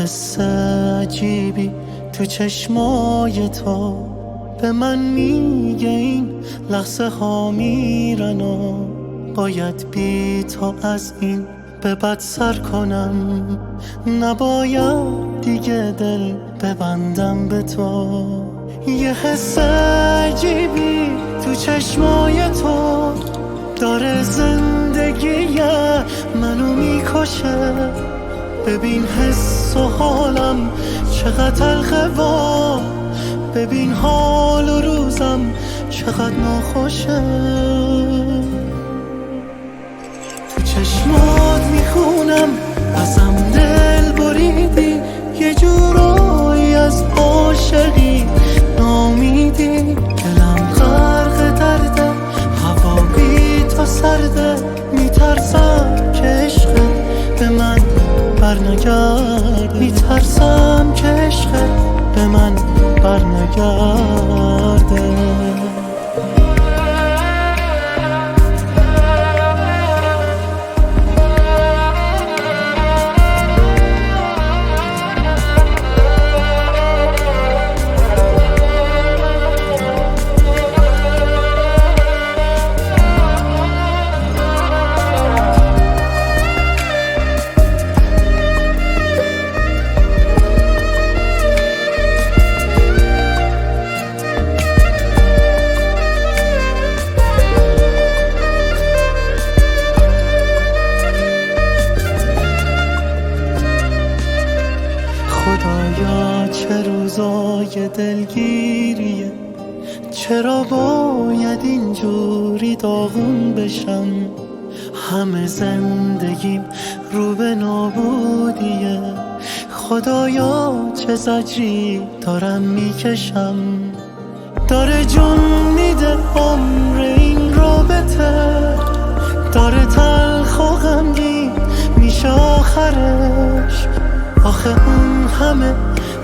قصه عجیبی تو چشمای تو به من میگه این لحظه ها میرن و باید بی تو از این به بد سر کنم. نباید دیگه دل ببندم به تو. یه حس عجیبی تو چشمای تو داره زندگی منو میکشه. ببین حس و حالم چقدر تلخه و ببین حال و روزم چقدر ناخوشه. تو چشمات میخونم ازم دل بریدی، یه جورایی از عاشقی نامیدی. دلم غرق درده، هوا بی تو سرده، میترسم که عشقت به من برنگرده. میترسم که عشقت به من برنگرده. خدایا چه روزای دلگیریه، چرا باید اینجوری داغون بشم؟ همه زندگیم رو به نابودیه. خدایا چه زجری دارم میکشم. داره جون میده عمر این رابطه، داره تلخ و غمگین میشه آخرش. آخه اون همه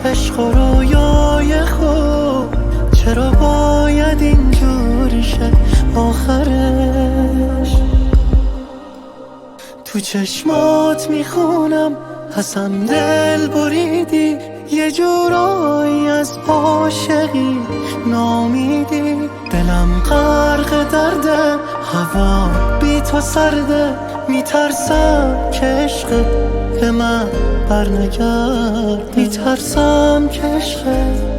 عشق و رویای خوب چرا باید اینجوری شه آخرش؟ تو چشمات میخونم ازم دل بریدی، یه جورایی از عاشقی نامیدی. دلم غرق درده، هوا بی تو سرده، میترسم که عشقت به من برنگرد. میترسم که عشقت